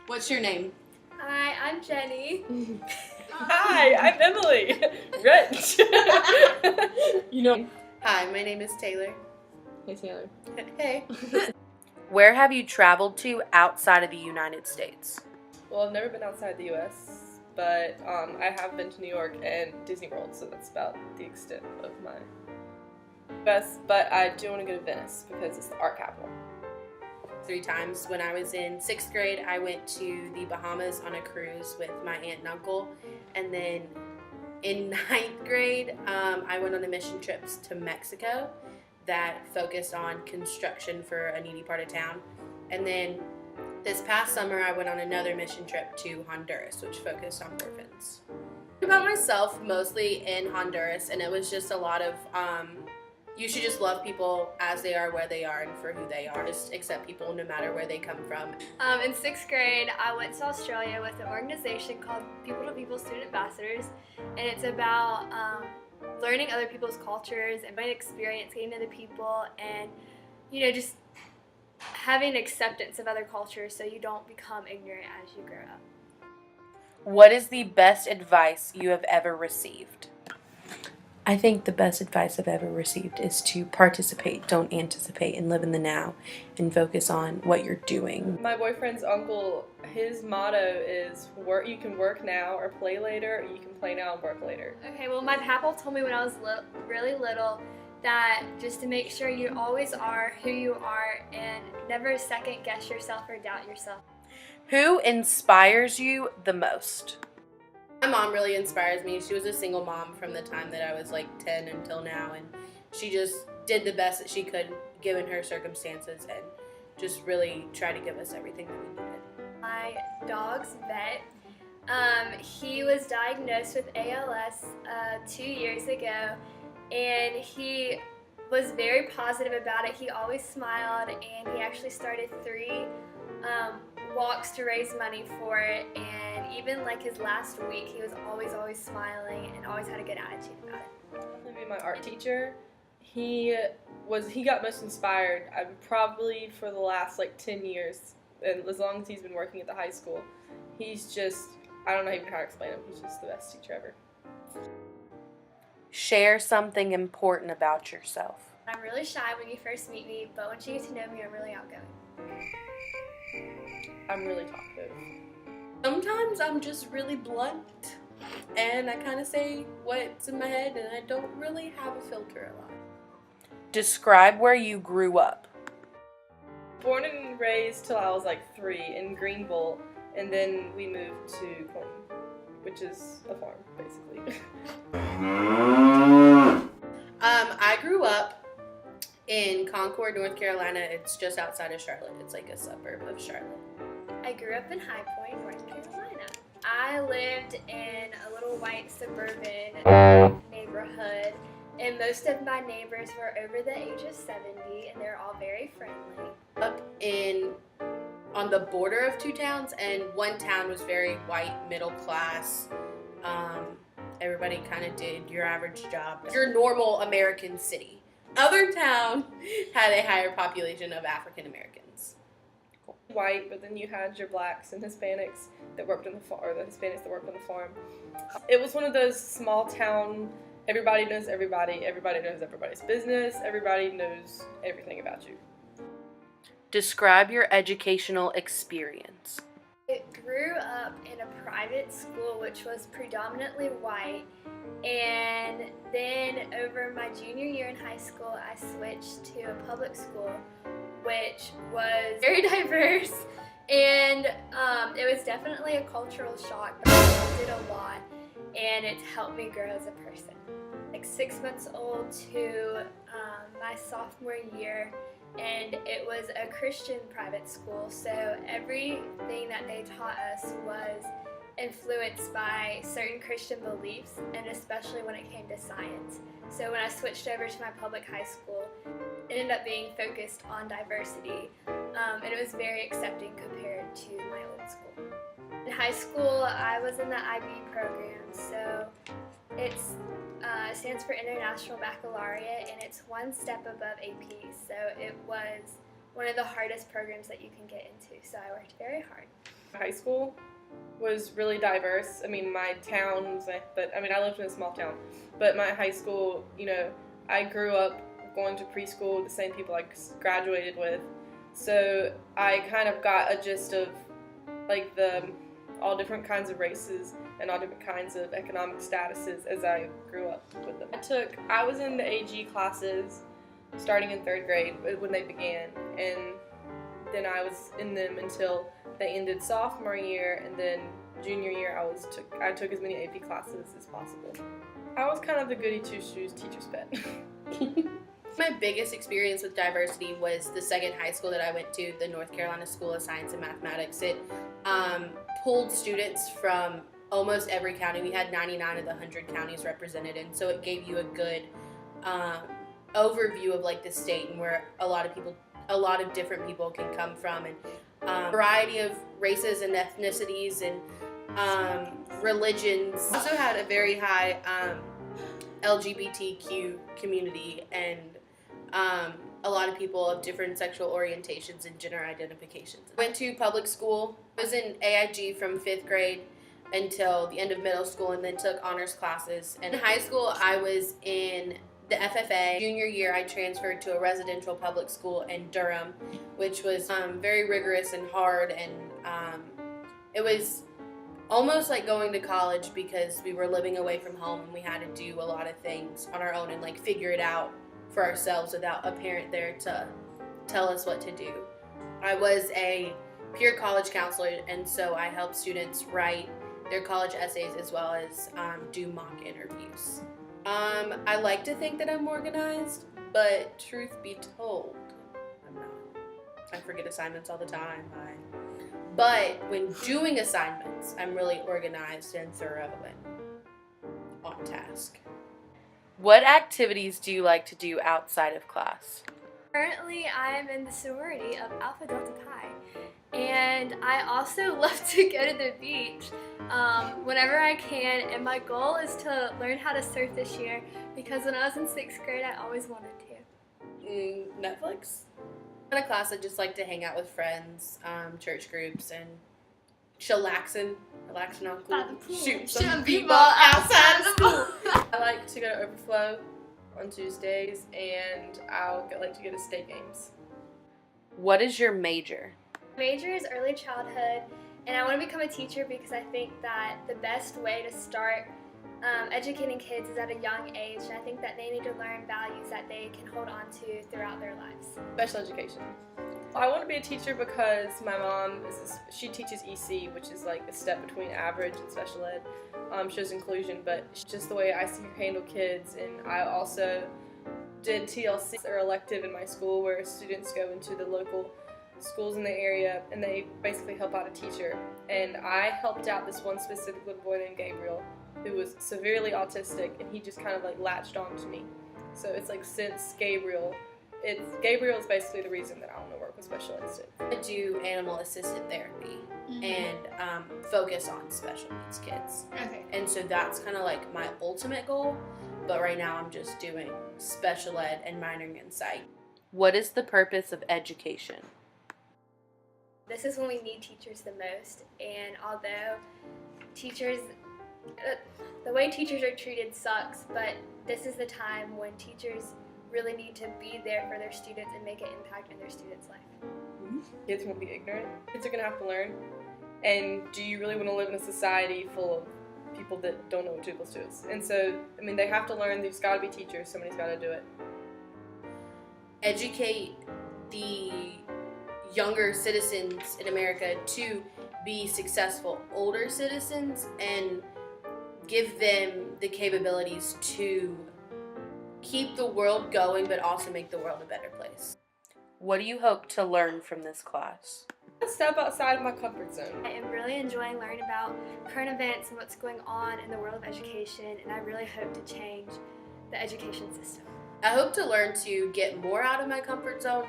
What's your name? Hi, I'm Jenny. Hi, I'm Emily. Rich. Hi, my name is Taylor. Hey, Taylor. Hey. Where have you traveled to outside of the United States? Well, I've never been outside the U.S., but I have been to New York and Disney World, so that's about the extent of my best. But I do want to go to Venice because it's the art capital. 3 times. When I was in 6th grade, I went to the Bahamas on a cruise with my aunt and uncle. And then in 9th grade, I went on a mission trip to Mexico that focused on construction for a needy part of town. And then this past summer, I went on another mission trip to Honduras, which focused on orphans. About myself, mostly in Honduras, and it was just a lot of you should just love people as they are, where they are, and for who they are. Just accept people no matter where they come from. In 6th grade, I went to Australia with an organization called People to People Student Ambassadors, and it's about learning other people's cultures and by experience, getting to know people, and just having acceptance of other cultures so you don't become ignorant as you grow up. What is the best advice you have ever received? I think the best advice I've ever received is to participate, don't anticipate, and live in the now, and focus on what you're doing. My boyfriend's uncle, his motto is work. You can work now or play later, or you can play now and work later. Okay, well, my papa told me when I was really little that just to make sure you always are who you are and never second guess yourself or doubt yourself. Who inspires you the most? My mom really inspires me. She was a single mom from the time that I was like 10 until now, and she just did the best that she could given her circumstances and just really tried to give us everything that we needed. My dog's vet, he was diagnosed with ALS 2 years ago, and he was very positive about it. He always smiled, and he actually started 3 walks to raise money for it, and even like his last week, he was always smiling and always had a good attitude about it. Definitely be my art teacher. He got most inspired. Probably for the last like 10 years, and as long as he's been working at the high school, he's just, I don't know even how to explain him. He's just the best teacher ever. Share something important about yourself. I'm really shy when you first meet me, but once you get to know me, I'm really outgoing. I'm really talkative. Sometimes I'm just really blunt, and I kind of say what's in my head, and I don't really have a filter a lot. Describe where you grew up. Born and raised till I was like 3 in Greenville, and then we moved to Clinton, which is a farm, basically. I grew up in Concord, North Carolina. It's just outside of Charlotte. It's like a suburb of Charlotte. I grew up in High Point, North Carolina. I lived in a little white suburban neighborhood, and most of my neighbors were over the age of 70, and they're all very friendly. Up on the border of 2 towns, and one town was very white, middle class. Everybody kind of did your average job, your normal American city. Other town had a higher population of African Americans. White, but then you had your blacks and Hispanics that worked on the farm, or the Hispanics that worked on the farm. It was one of those small town, everybody knows everybody, everybody knows everybody's business, everybody knows everything about you. Describe your educational experience. I grew up in a private school which was predominantly white, and then over my junior year in high school I switched to a public school which was very diverse, and it was definitely a cultural shock, but I loved it a lot, and it's helped me grow as a person. Like 6 months old to my sophomore year, and it was a Christian private school, so everything that they taught us was influenced by certain Christian beliefs, and especially when it came to science. So when I switched over to my public high school, it ended up being focused on diversity, and it was very accepting compared to my old school. In high school, I was in the IB program, so it stands for International Baccalaureate, and it's 1 step above AP, so it was one of the hardest programs that you can get into, so I worked very hard. High school was really diverse. I mean, my town was I lived in a small town, but my high school, I grew up going to preschool with the same people I graduated with. So I kind of got a gist of like all different kinds of races and all different kinds of economic statuses as I grew up with them. I was in the AG classes starting in 3rd grade when they began, and then I was in them until they ended sophomore year, and then junior year I took as many AP classes as possible. I was kind of the goody two-shoes teacher's pet. My biggest experience with diversity was the second high school that I went to, the North Carolina School of Science and Mathematics. It pulled students from almost every county. We had 99 of the 100 counties represented, and so it gave you a good overview of like the state and where a lot of different people can come from, and variety of races and ethnicities and religions. Also had a very high LGBTQ community and a lot of people of different sexual orientations and gender identifications. Went to public school. I was in AIG from 5th grade until the end of middle school, and then took honors classes. And in high school, I was in the FFA. Junior year, I transferred to a residential public school in Durham, which was very rigorous and hard, and it was almost like going to college because we were living away from home and we had to do a lot of things on our own and like figure it out for ourselves without a parent there to tell us what to do. I was a peer college counselor, and so I helped students write their college essays as well as do mock interviews. I like to think that I'm organized, but truth be told, I'm not. I forget assignments all the time. But when doing assignments, I'm really organized and thorough and on task. What activities do you like to do outside of class? Currently, I am in the sorority of Alpha Delta Pi, and I also love to go to the beach whenever I can, and my goal is to learn how to surf this year because when I was in 6th grade, I always wanted to. Netflix. In a class, I just like to hang out with friends, church groups, and relaxing on By the pool, pool. shoot Shooting some people people outside outside of the school. I like to go to Overflow on Tuesdays, and like to go to state games. What is your major? Major is early childhood, and I want to become a teacher because I think that the best way to start educating kids is at a young age, and I think that they need to learn values that they can hold on to throughout their lives. Special education. I want to be a teacher because my mom she teaches EC, which is like a step between average and special ed. She does inclusion, but it's just the way I see her handle kids. And I also did TLC, or elective in my school, where students go into the local schools in the area and they basically help out a teacher. And I helped out this one specific little boy named Gabriel, who was severely autistic, and he just kind of like latched on to me. So it's like since Gabriel is basically the reason that I want to work with special ed students. I do animal assisted therapy and focus on special needs kids. Okay. And so that's kind of like my ultimate goal, but right now I'm just doing special ed and minoring in psych. What is the purpose of education? This is when we need teachers the most, and although the way teachers are treated sucks, but this is the time when teachers really need to be there for their students and make an impact in their students' life. Kids won't be ignorant. Kids are going to have to learn. And do you really want to live in a society full of people that don't know what 2 + 2 is? And so, I mean, they have to learn. There's got to be teachers. Somebody's got to do it. Educate the younger citizens in America to be successful older citizens and give them the capabilities to keep the world going, but also make the world a better place. What do you hope to learn from this class? Step outside of my comfort zone. I am really enjoying learning about current events and what's going on in the world of education, and I really hope to change the education system. I hope to learn to get more out of my comfort zone.